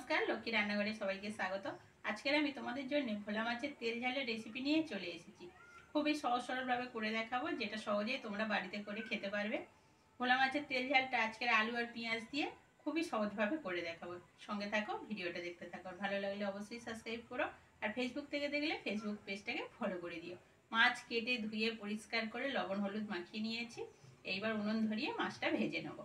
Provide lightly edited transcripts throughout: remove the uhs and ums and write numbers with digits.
নমস্কার, লক্ষ্মী রান্নাঘরে সবাইকে স্বাগত। আজকের আমি তোমাদের জন্য ভোলা মাছের তেল ঝালের রেসিপি নিয়ে চলে এসেছি। খুবই সহজ সরলভাবে করে দেখাবো, যেটা সহজেই তোমরা বাড়িতে করে খেতে পারবে। ভোলা মাছের তেল ঝালটা আজকের আলু আর পেঁয়াজ দিয়ে খুবই সহজভাবে করে দেখাবো। সঙ্গে থাকো, ভিডিওটা দেখতে থাকো। ভালো লাগলে অবশ্যই সাবস্ক্রাইব করো, আর ফেসবুক থেকে দেখলে ফেসবুক পেজটাকে ফলো করে দিও। মাছ কেটে ধুয়ে পরিষ্কার করে লবণ হলুদ মাখিয়ে নিয়েছি। এইবার উনুন ধরিয়ে মাছটা ভেজে নেবো।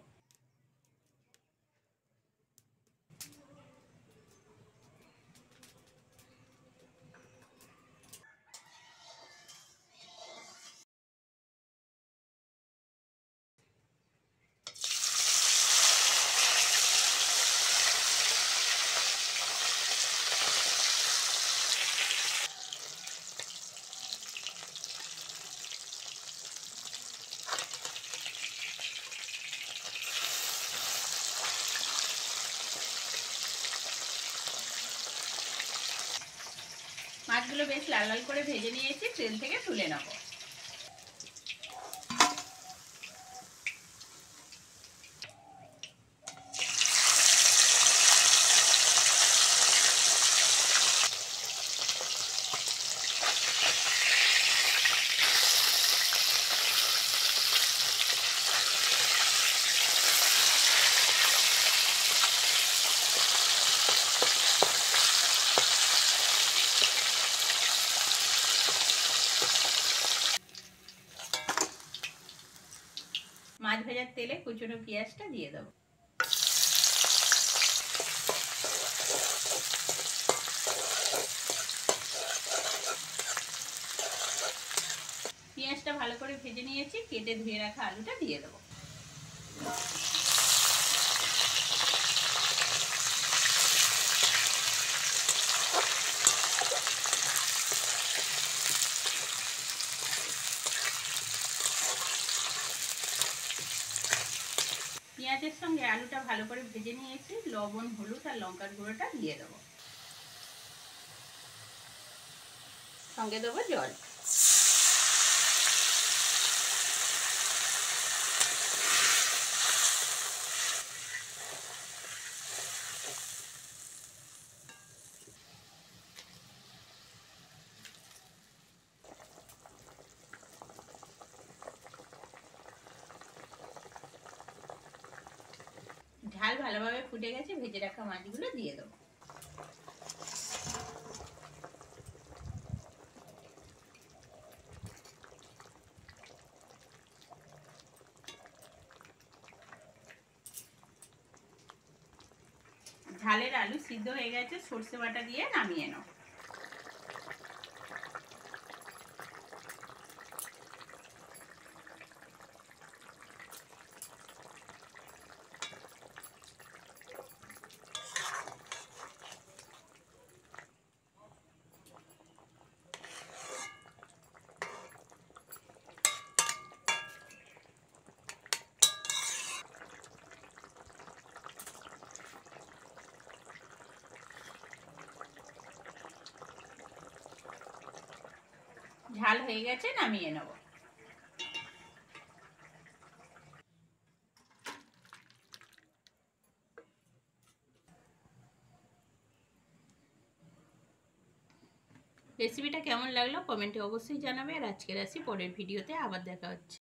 মাছগুলো বেশ লাল লাল করে ভেজে নিয়েছি, তেল থেকে তুলে নেব। মাছ ভাজার তেলে কুচনো পেঁয়াজটা দিয়ে দেবো। পেঁয়াজটা ভালো করে ভেজে নিয়েছি, কেটে ধুয়ে রাখা আলুটা দিয়ে দেবো। পেঁয়াজের সঙ্গে আলুটা ভালো করে ভেজে নিয়েছি, লবণ হলুদ আর লঙ্কার গুঁড়োটা দিয়ে দেবো। সঙ্গে দেবো জল। ঝাল ভালোভাবে ফুটে গেছে, ভেজে রাখা মাছগুলো দিয়ে দেবো। ঝালের আলু সিদ্ধ হয়ে গেছে, সর্ষে বাটা দিয়ে নামিয়ে নাও। ঝাল হয়ে গেছে, নামিয়ে নেব। রেসিপিটা কেমন লাগলো কমেন্টে অবশ্যই জানাবে, আর আজকের আসি, পরের ভিডিওতে আবার দেখা হচ্ছে।